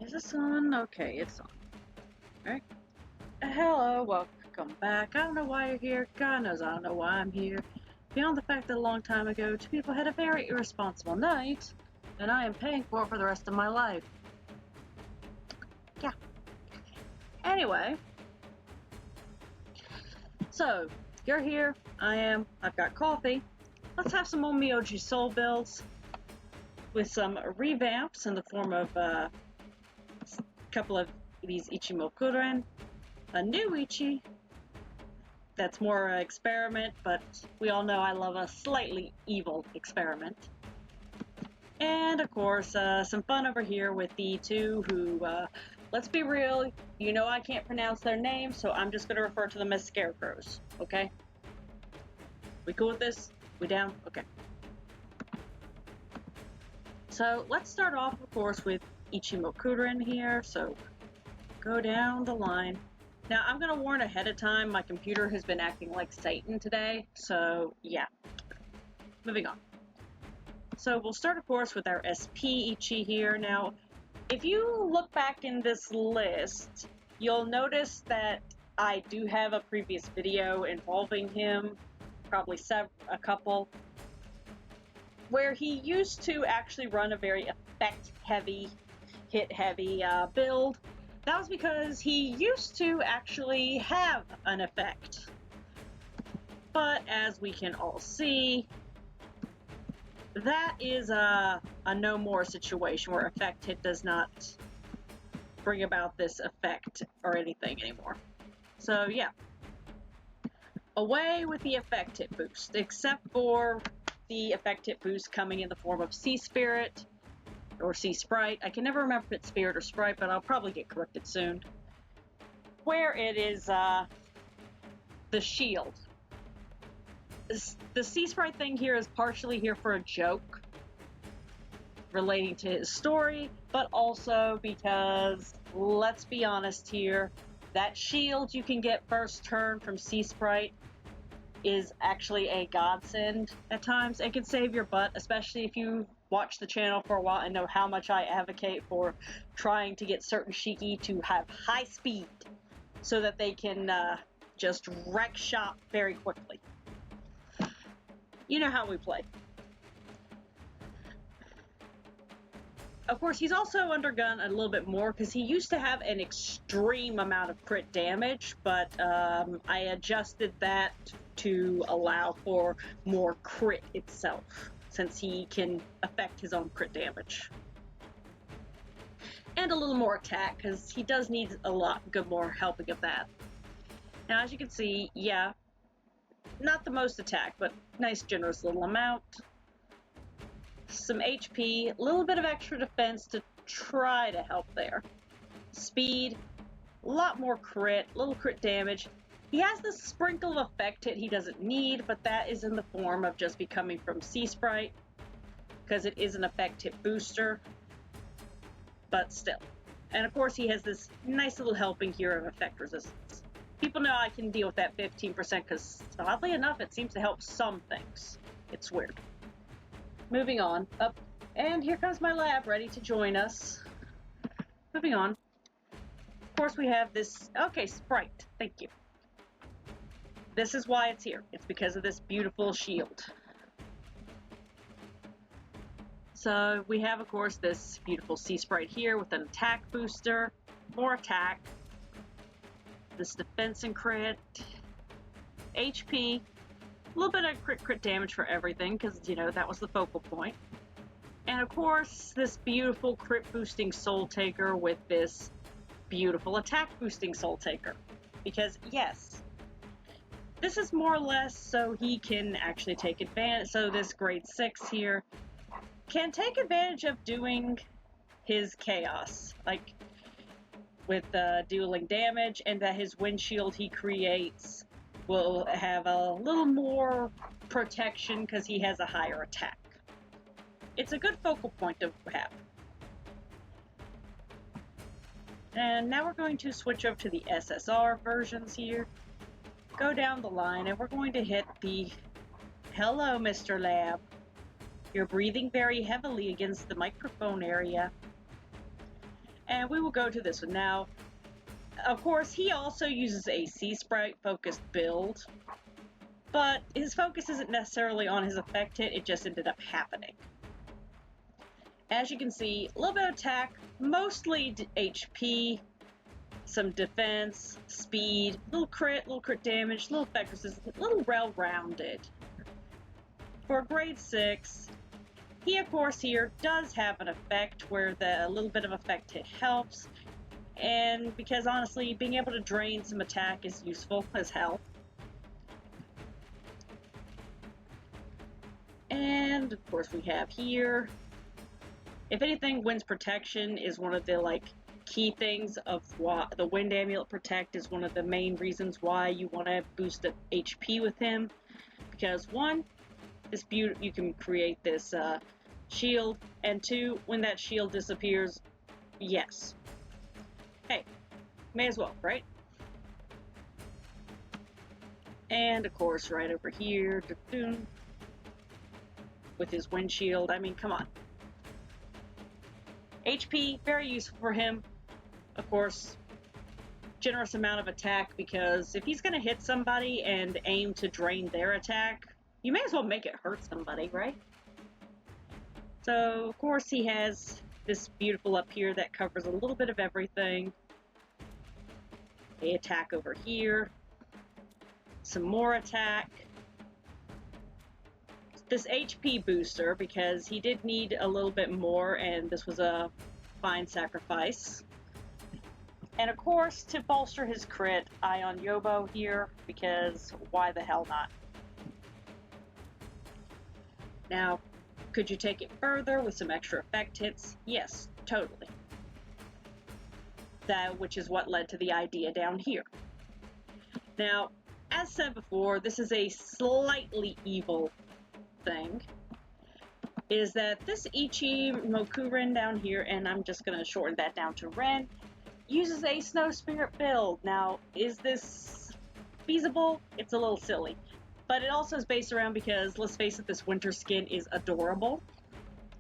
Is this on? Okay, it's on. Alright. Hello, welcome back. I don't know why you're here. God knows I don't know why I'm here. Beyond the fact that a long time ago, two people had a very irresponsible night, and I am paying for it for the rest of my life. Yeah. Anyway. So, you're here. I am. I've got coffee. Let's have some Onmyoji soul builds with some revamps in the form of a couple of these Ichimokuren, a new Ichi that's more an experiment, but we all know I love a slightly evil experiment. And of course, some fun over here with the two who, let's be real, you know I can't pronounce their names, so I'm just going to refer to them as Scarecrows, okay? We cool with this? We down? Okay. So let's start off, of course, with Ichimokuren here, so go down the line. Now, I'm going to warn ahead of time, my computer has been acting like Satan today, so yeah. Moving on. So we'll start, of course, with our SP Ichi here. Now, if you look back in this list, you'll notice that I do have a previous video involving him, probably a couple, where he used to actually run a very effect-heavy, hit-heavy build. That was because he used to actually have an effect. But as we can all see, that is a no more situation where effect hit does not bring about this effect or anything anymore. So yeah, away with the effect hit boost, except for the effect hit boost coming in the form of Sea Spirit or Sea Sprite. I can never remember if it's Spirit or Sprite, but I'll probably get corrected soon. Where it is the shield. The Sea Sprite thing here is partially here for a joke relating to his story, but also because, let's be honest here, that shield you can get first turn from Sea Sprite is actually a godsend at times. It can save your butt, especially if you watch the channel for a while and know how much I advocate for trying to get certain Shiki to have high speed so that they can just wreck shop very quickly. You know how we play. Of course, he's also undergone a little bit more because he used to have an extreme amount of crit damage, but I adjusted that to allow for more crit itself, since he can affect his own crit damage. And a little more attack, because he does need a lot more helping of that. Now, as you can see, yeah, not the most attack, but nice generous little amount. Some HP, a little bit of extra defense to try to help there. Speed, a lot more crit, little crit damage. He has this sprinkle of effect hit he doesn't need, but that is in the form of just becoming from Sea Sprite, because it is an effect hit booster, but still. And of course he has this nice little helping here of effect resistance. People know I can deal with that 15% because, oddly enough, it seems to help some things. It's weird. Moving on, up, and here comes my lab ready to join us. Moving on. Of course we have this, okay, Sprite, thank you. This is why it's here. It's because of this beautiful shield. So we have, of course, this beautiful Sea Sprite here with an attack booster, more attack, this defense and crit, HP, a little bit of crit damage for everything, because, you know, that was the focal point. And of course, this beautiful crit boosting Soul Taker with this beautiful attack boosting Soul Taker. Because, yes, this is more or less so he can actually take advantage, so this grade 6 here can take advantage of doing his chaos, like with dealing damage, and that his windshield he creates will have a little more protection because he has a higher attack. It's a good focal point to have. And now we're going to switch over to the SSR versions here. Go down the line, and we're going to hit the... Hello, Mr. Lab. You're breathing very heavily against the microphone area. And we will go to this one now. Of course, he also uses a Sea Sprite focused build, but his focus isn't necessarily on his effect hit, it just ended up happening. As you can see, a little bit of attack, mostly HP, some defense, speed, little crit damage, little effect resistance, a little well-rounded. For grade 6, he of course here does have an effect where the little bit of effect hit helps, and because honestly, being able to drain some attack is useful as hell. And of course we have here, if anything, Wind's Protection is one of the key things of why the Wind Amulet Protect is one of the main reasons why you want to boost the HP with him, because one, you can create this shield, and two, when that shield disappears, yes. Hey, may as well, right? And of course, right over here, with his wind shield, I mean, come on. HP, very useful for him. Of course, generous amount of attack, because if he's going to hit somebody and aim to drain their attack, you may as well make it hurt somebody, right? So, of course, he has this beautiful up here that covers a little bit of everything. A attack over here. Some more attack. This HP booster, because he did need a little bit more, and this was a fine sacrifice. And of course, to bolster his crit, Ion Yobo here, because why the hell not? Now, could you take it further with some extra effect hits? Yes, totally. Which is what led to the idea down here. Now, as said before, this is a slightly evil thing, is that this Ichimokuren down here, and I'm just going to shorten that down to Ren, uses a Snow Spirit build. Now, is this feasible? It's a little silly. But it also is based around, because, let's face it, this winter skin is adorable.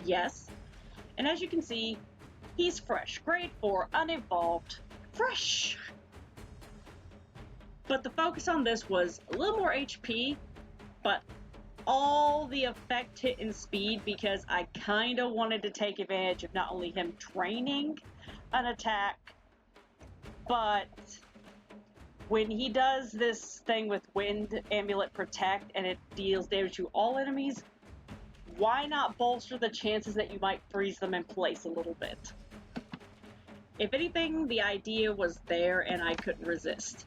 Yes. And as you can see, he's fresh. Grade 4, unevolved. Fresh! But the focus on this was a little more HP, but all the effect hit and speed, because I kind of wanted to take advantage of not only him training an attack, but when he does this thing with Wind Amulet Protect and it deals damage to all enemies, why not bolster the chances that you might freeze them in place a little bit? If anything, the idea was there and I couldn't resist.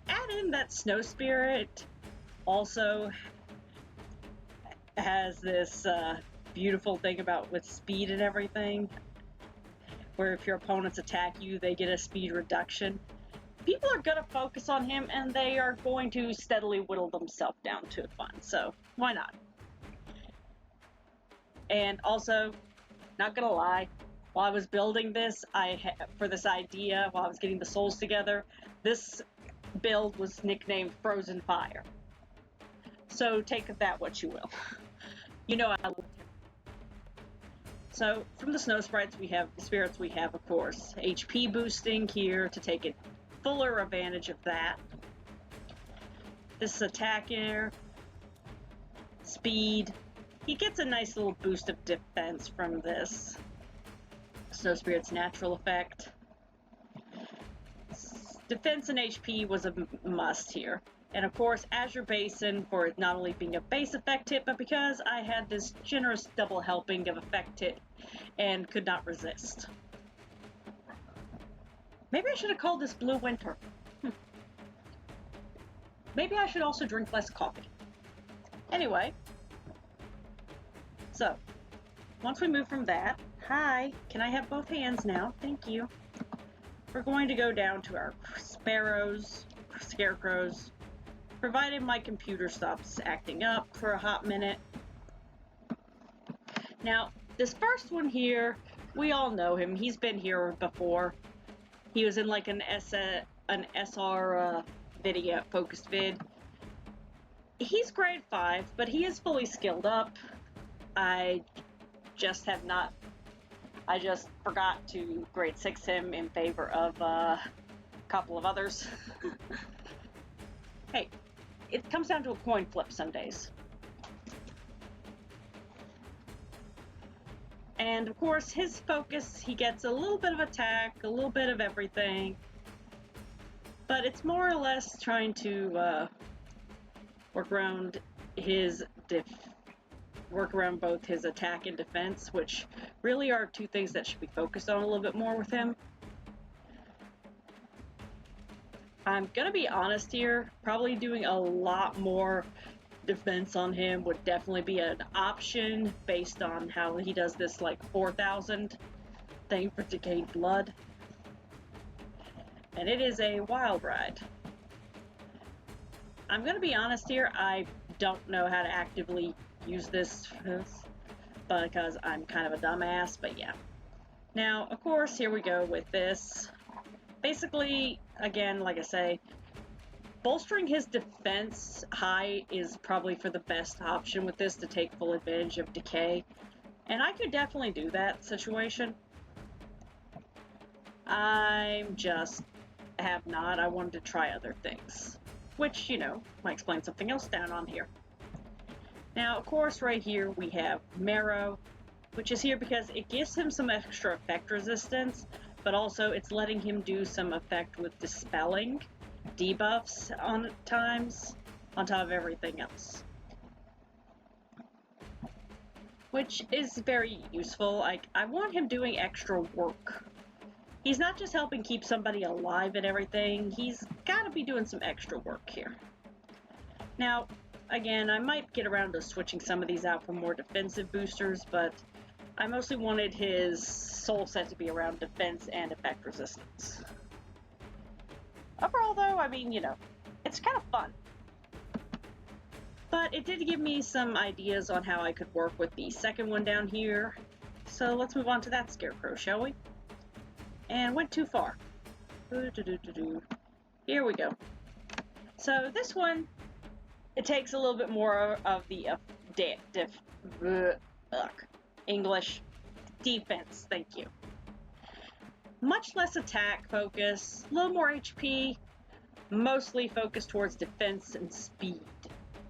Add in that Snow Spirit also has this beautiful thing about with speed and everything, where if your opponents attack you, they get a speed reduction. People are going to focus on him, and they are going to steadily whittle themselves down to fun, so why not? And also, not gonna lie, while I was building this, for this idea, while I was getting the souls together, this build was nicknamed Frozen Fire. So take of that what you will. You know I love it. So from the snow spirits we have, of course, HP boosting here to take it fuller advantage of that. This attack here, speed. He gets a nice little boost of defense from this. Snow Spirit's natural effect. Defense and HP was a must here. And of course, Azure Basin for it not only being a base effect hit, but because I had this generous double helping of effect hit and could not resist. Maybe I should have called this Blue Winter. Maybe I should also drink less coffee. Anyway, so once we move from that, hi, can I have both hands now? Thank you. We're going to go down to our Scarecrows, provided my computer stops acting up for a hot minute. Now, this first one here, we all know him. He's been here before. He was in like an SR video, focused vid. He's grade 5, but he is fully skilled up. I just have not I just forgot to grade 6 him in favor of a couple of others. Hey, it comes down to a coin flip some days. And of course, his focus, he gets a little bit of attack, a little bit of everything. But it's more or less trying to work around both his attack and defense, which really are two things that should be focused on a little bit more with him. I'm gonna be honest here, probably doing a lot more defense on him would definitely be an option based on how he does this like 4,000 thing for Decayed Blood. And it is a wild ride. I'm gonna be honest here, I don't know how to actively use this because I'm kind of a dumbass, but yeah. Now, of course, here we go with this. Basically, again, like I say, bolstering his defense high is probably for the best option with this to take full advantage of decay. And I could definitely do that situation. I'm just have not. I wanted to try other things. Which, you know, might explain something else down on here. Now, of course, right here we have Marrow, which is here because it gives him some extra effect resistance, but also it's letting him do some effect with dispelling debuffs on times on top of everything else, which is very useful. Like, I want him doing extra work. He's not just helping keep somebody alive and everything, he's got to be doing some extra work here. Now, again, I might get around to switching some of these out for more defensive boosters, but I mostly wanted his soul set to be around defense and effect resistance. Overall, though, I mean, you know, it's kind of fun. But it did give me some ideas on how I could work with the second one down here. So let's move on to that Scarecrow, shall we? And went too far. Here we go. So this one, it takes a little bit more of the English defense, thank you. Much less attack focus, a little more HP, mostly focused towards defense and speed.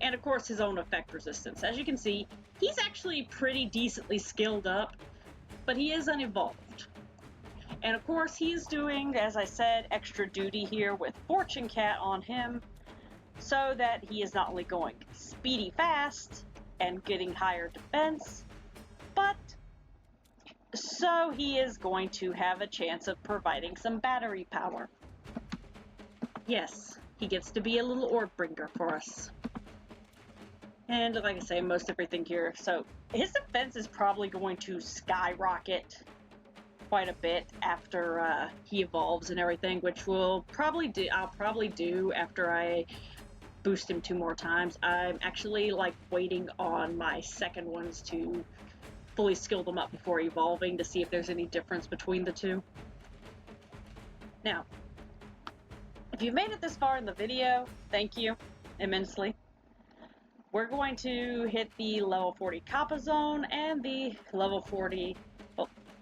And of course his own effect resistance. As you can see, he's actually pretty decently skilled up, but he is unevolved. And of course he's doing, as I said, extra duty here with Fortune Cat on him, so that he is not only going speedy fast and getting higher defense, but so he is going to have a chance of providing some battery power. Yes, he gets to be a little orb bringer for us. And like I say, most everything here. So his defense is probably going to skyrocket quite a bit after he evolves and everything, which I'll probably do after I boost him 2 more times. I'm actually like waiting on my second ones to fully skill them up before evolving to see if there's any difference between the two. Now, if you've made it this far in the video, thank you immensely. We're going to hit the level 40 Kappa zone and the level 40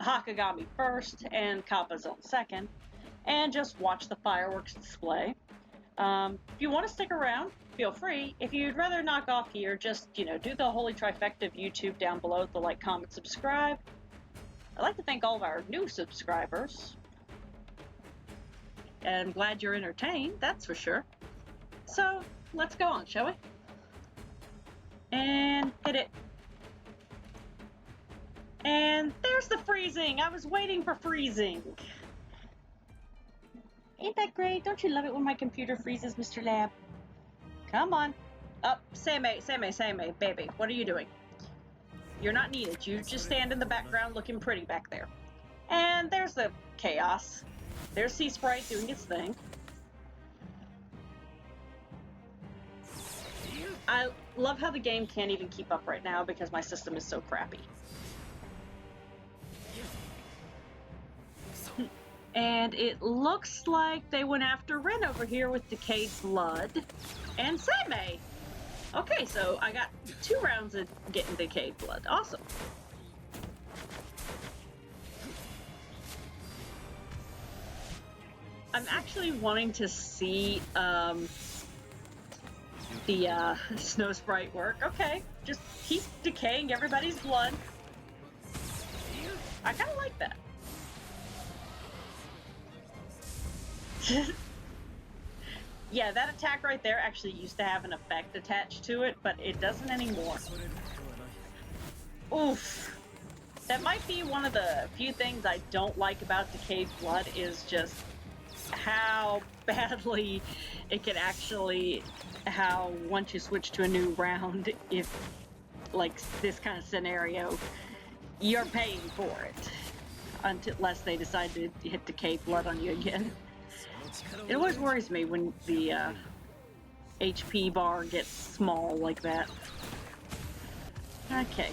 Hahakagami first and Kappa zone second, and just watch the fireworks display. If you want to stick around, feel free. If you'd rather knock off here, just, you know, do the holy trifecta of YouTube down below, the like, comment, subscribe. I'd like to thank all of our new subscribers. And I'm glad you're entertained, that's for sure. So, let's go on, shall we? And hit it. And there's the freezing! I was waiting for freezing! Ain't that great? Don't you love it when my computer freezes, Mr. Lab? Come on. Up, Same, baby. What are you doing? You're not needed. You just stand in the background looking pretty back there. And there's the chaos. There's Sea Sprite doing its thing. I love how the game can't even keep up right now because my system is so crappy. And it looks like they went after Ren over here with Decayed Blood and Same. Okay, so I got 2 rounds of getting Decayed Blood. Awesome. I'm actually wanting to see the snow sprite work. Okay, just keep decaying everybody's blood. I kind of like that. Yeah, that attack right there actually used to have an effect attached to it, but it doesn't anymore. Oof. That might be one of the few things I don't like about decayed blood, is just how badly it can actually, how once you switch to a new round, if like this kind of scenario, you're paying for it unless they decide to hit decayed blood on you again. It always worries me when the HP bar gets small like that. Okay.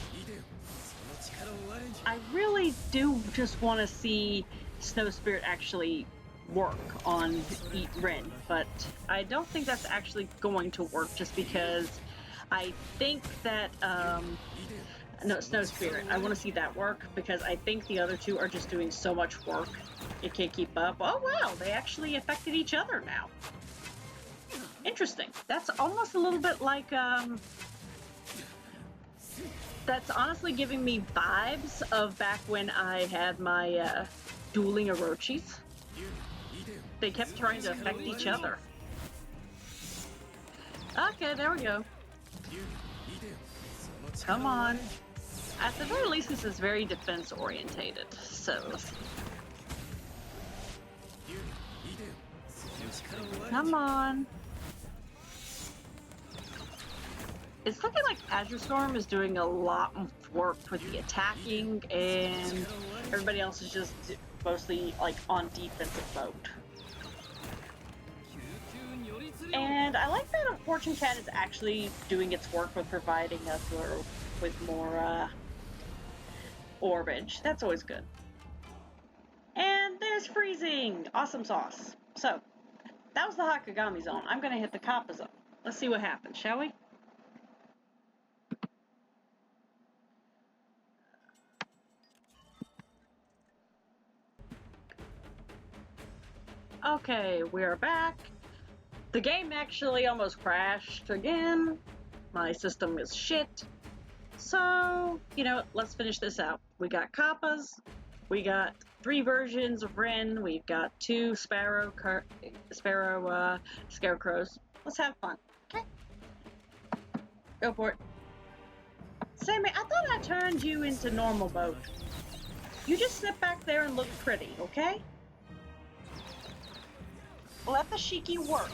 I really do just want to see Snow Spirit actually work on Ren, but I don't think that's actually going to work, just because I think that, no, Snow Spirit, I want to see that work, because I think the other two are just doing so much work, it can't keep up. Oh wow, they actually affected each other now. Interesting. That's almost a little bit like, that's honestly giving me vibes of back when I had my dueling Orochis. They kept trying to affect each other. Okay, there we go. Come on. At the very least, this is very defense orientated, so let's see. Come on. It's looking like Azurestorm is doing a lot of work with the attacking, and everybody else is just mostly like on defensive mode. And I like that Fortune Cat is actually doing its work with providing us with more orbage. That's always good. And there's freezing! Awesome sauce. So, that was the Hahakagami zone. I'm gonna hit the Kappa zone. Let's see what happens, shall we? Okay, we are back. The game actually almost crashed again. My system is shit. So, you know, let's finish this out. We got Kappas, we got 3 versions of Ren, we've got 2 Scarecrows. Let's have fun, okay? Go for it. Sammy, I thought I turned you into normal mode. You just sit back there and look pretty, okay? Let the Shiki work.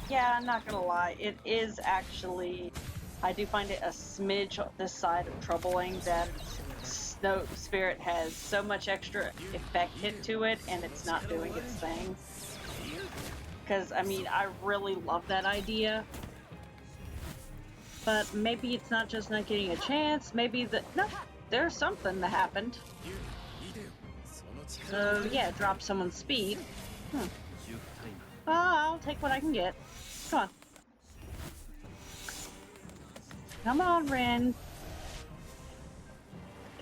Yeah, I'm not gonna lie. It is actually, I do find it a smidge this side of troubling that Snow Spirit has so much extra effect hit to it and it's not doing its thing. Because, I mean, I really love that idea. But maybe it's not just not getting a chance, maybe no, there's something that happened. So, yeah, drop someone's speed. Oh, I'll take what I can get. Come on. Come on, Ren.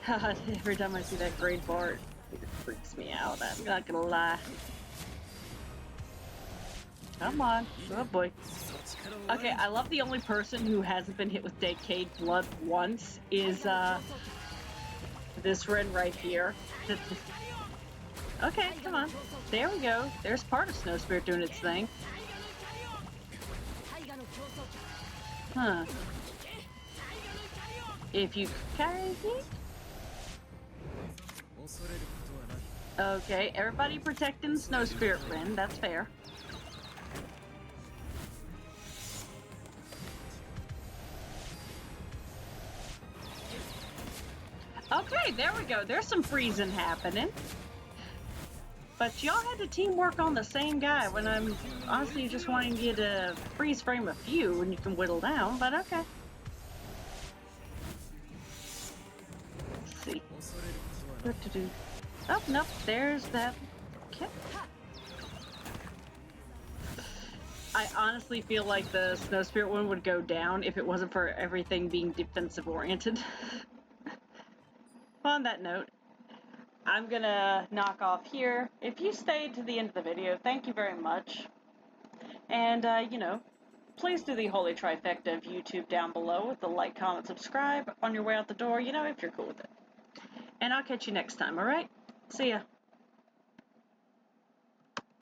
God, every time I see that grade bar, it freaks me out. I'm not gonna lie. Come on. Good boy. Okay, I love the only person who hasn't been hit with decayed blood once is, this Ren right here. Okay, come on. There we go. There's part of Snow Spirit doing its thing. Huh. If you carry me? Okay, everybody protecting Snow Spirit Ren, that's fair. Okay, there we go. There's some freezing happening. But y'all had to teamwork on the same guy when I'm honestly just wanting you to freeze frame a few and you can whittle down, but okay. Let's see. What to do? Oh, nope, there's that. Okay. I honestly feel like the Snow Spirit one would go down if it wasn't for everything being defensive oriented. On that note, I'm gonna knock off here. If you stayed to the end of the video, thank you very much. And, you know, please do the holy trifecta of YouTube down below with the like, comment, subscribe on your way out the door, you know, if you're cool with it. And I'll catch you next time, alright? See ya.